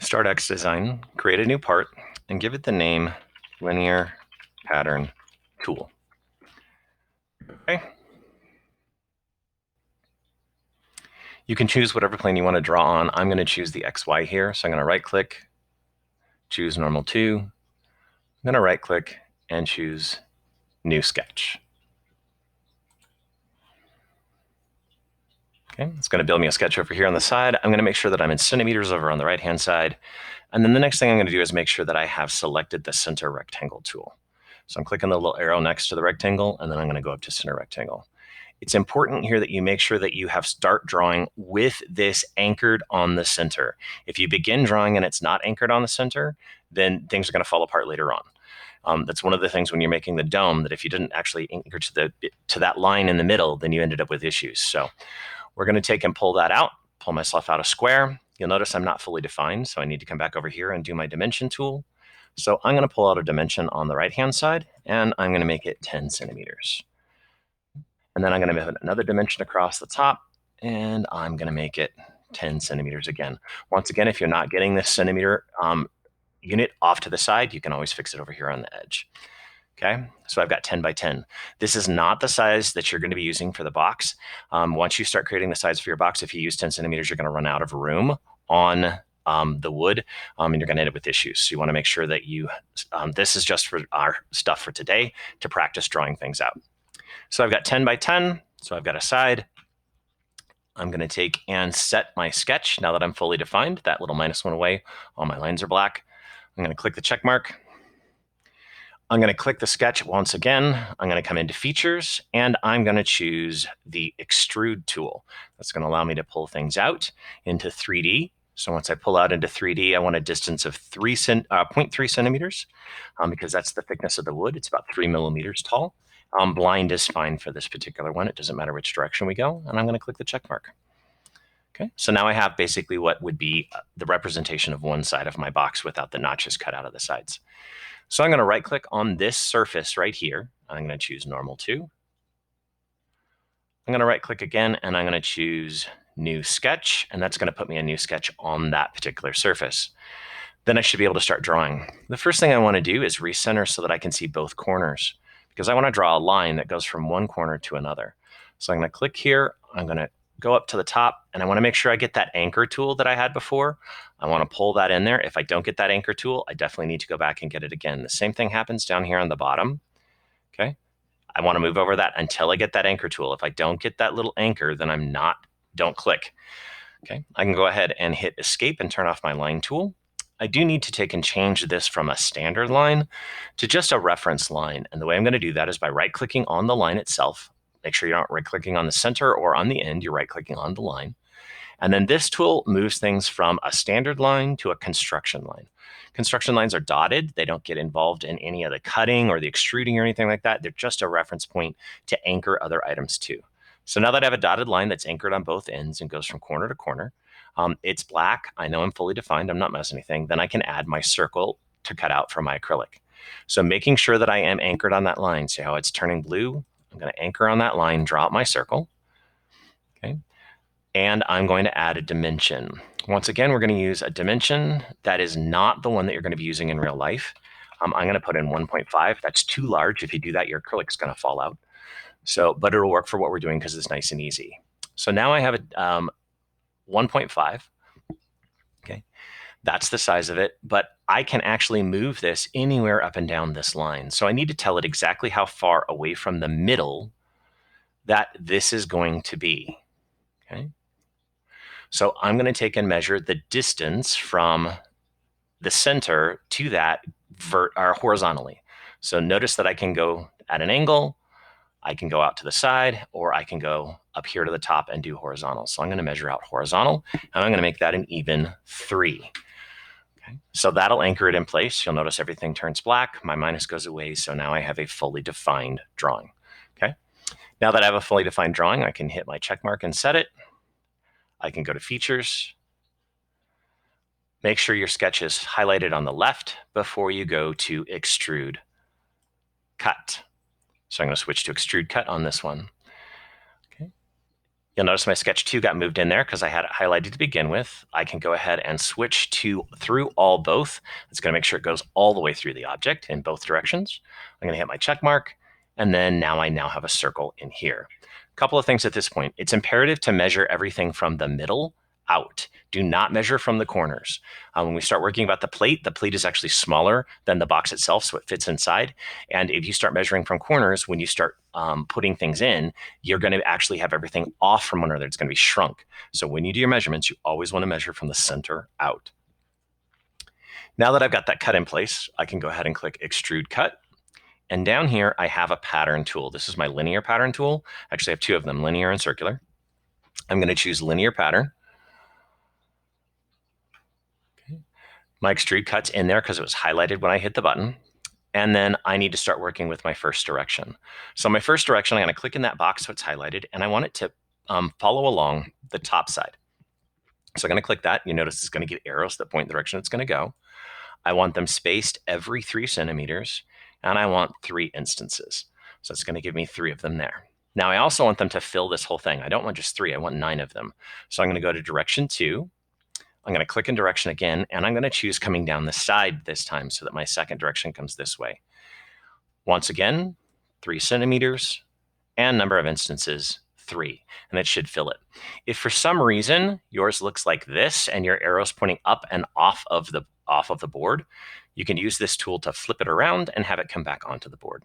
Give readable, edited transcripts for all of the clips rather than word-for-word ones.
Start xDesign, create a new part, and give it the name Linear Pattern Tool. Okay. You can choose whatever plane you want to draw on. I'm going to choose the XY here. So I'm going to right click, choose normal 2. I'm going to right click and choose new sketch. Okay, it's going to build me a sketch over here on the side. I'm going to make sure that I'm in centimeters over on the right-hand side. And then the next thing I'm going to do is make sure that I have selected the center rectangle tool. So I'm clicking the little arrow next to the rectangle, and then I'm going to go up to center rectangle. It's important here that you make sure that you have start drawing with this anchored on the center. If you begin drawing and it's not anchored on the center, then things are going to fall apart later on. That's one of the things when you're making the dome, that if you didn't actually anchor to that line in the middle, then you ended up with issues. So we're going to take and pull that out, pull myself out a square. You'll notice I'm not fully defined, so I need to come back over here and do my dimension tool. So I'm going to pull out a dimension on the right-hand side, and I'm going to make it 10 centimeters. And then I'm going to move another dimension across the top, and I'm going to make it 10 centimeters again. Once again, if you're not getting this centimeter unit off to the side, you can always fix it over here on the edge. Okay, so I've got 10 by 10. This is not the size that you're going to be using for the box. Once you start creating the size for your box, if you use 10 centimeters, you're going to run out of room on the wood, and you're going to end up with issues. So you want to make sure that this is just for our stuff for today to practice drawing things out. So I've got 10 by 10, so I've got a side. I'm going to take and set my sketch now that I'm fully defined. That little minus went away. All my lines are black. I'm going to click the check mark. I'm going to click the sketch once again. I'm going to come into features, and I'm going to choose the extrude tool. That's going to allow me to pull things out into 3D. So once I pull out into 3D, I want a distance of 0.3 centimeters because that's the thickness of the wood. It's about 3 millimeters tall. Blind is fine for this particular one. It doesn't matter which direction we go, and I'm going to click the check mark. Okay, so now I have basically what would be the representation of one side of my box without the notches cut out of the sides. So I'm going to right click on this surface right here. I'm going to choose normal 2. I'm going to right click again, and I'm going to choose new sketch, and that's going to put me a new sketch on that particular surface. Then I should be able to start drawing. The first thing I want to do is recenter so that I can see both corners, because I want to draw a line that goes from one corner to another. So I'm going to click here. I'm going to go up to the top, and I want to make sure I get that anchor tool that I had before. I want to pull that in there. If I don't get that anchor tool, I definitely need to go back and get it again. The same thing happens down here on the bottom. Okay, I want to move over that until I get that anchor tool. If I don't get that little anchor, then don't click. Okay, I can go ahead and hit escape and turn off my line tool. I do need to take and change this from a standard line to just a reference line. And the way I'm going to do that is by right-clicking on the line itself. Make sure you're not right-clicking on the center or on the end. You're right-clicking on the line. And then this tool moves things from a standard line to a construction line. Construction lines are dotted. They don't get involved in any of the cutting or the extruding or anything like that. They're just a reference point to anchor other items to. So now that I have a dotted line that's anchored on both ends and goes from corner to corner, it's black. I know I'm fully defined. I'm not missing anything. Then I can add my circle to cut out for my acrylic. So making sure that I am anchored on that line. See how it's turning blue? I'm going to anchor on that line, draw out my circle. Okay. And I'm going to add a dimension. Once again, we're going to use a dimension that is not the one that you're going to be using in real life. I'm going to put in 1.5. That's too large. If you do that, your acrylic's going to fall out. So, but it'll work for what we're doing because it's nice and easy. So now I have a 1.5. Okay, that's the size of it, but I can actually move this anywhere up and down this line. So I need to tell it exactly how far away from the middle that this is going to be. Okay, so I'm going to take and measure the distance from the center to that horizontally. So notice that I can go at an angle, I can go out to the side, or I can go up here to the top and do horizontal. So I'm going to measure out horizontal, and I'm going to make that an even 3. Okay. So that'll anchor it in place. You'll notice everything turns black. My minus goes away. So now I have a fully defined drawing. Okay. Now that I have a fully defined drawing, I can hit my check mark and set it. I can go to features. Make sure your sketch is highlighted on the left before you go to extrude cut. So I'm going to switch to extrude cut on this one. Okay. You'll notice my sketch 2 got moved in there because I had it highlighted to begin with. I can go ahead and switch to through all both. It's going to make sure it goes all the way through the object in both directions. I'm going to hit my check mark, and then now I have a circle in here. A couple of things at this point. It's imperative to measure everything from the middle out. Do not measure from the corners. When we start working about the plate is actually smaller than the box itself, so it fits inside. And if you start measuring from corners, when you start putting things in, you're going to actually have everything off from one another. It's going to be shrunk. So when you do your measurements, you always want to measure from the center out. Now that I've got that cut in place, I can go ahead and click Extrude Cut. And down here, I have a pattern tool. This is my linear pattern tool. Actually, I have two of them, linear and circular. I'm going to choose linear pattern. Okay. My extrude cut's in there because it was highlighted when I hit the button. And then I need to start working with my first direction. So my first direction, I'm going to click in that box so it's highlighted, and I want it to follow along the top side. So I'm going to click that. You notice it's going to get arrows that point the direction it's going to go. I want them spaced every 3 centimeters, and I want 3 instances. So it's going to give me 3 of them there. Now I also want them to fill this whole thing. I don't want just 3, I want 9 of them. So I'm going to go to direction 2. I'm going to click in direction again, and I'm going to choose coming down the side this time so that my second direction comes this way. Once again, 3 centimeters, and number of instances, 3, and it should fill it. If for some reason yours looks like this and your arrow's pointing up and off of the board, you can use this tool to flip it around and have it come back onto the board.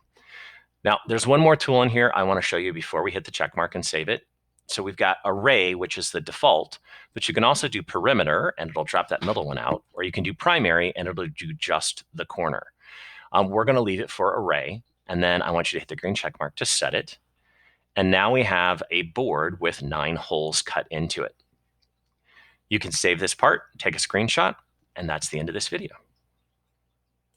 Now, there's one more tool in here I want to show you before we hit the check mark and save it. So we've got array, which is the default, but you can also do perimeter, and it'll drop that middle one out, or you can do primary, and it'll do just the corner. We're going to leave it for array, and then I want you to hit the green check mark to set it. And now we have a board with 9 holes cut into it. You can save this part, take a screenshot, and that's the end of this video.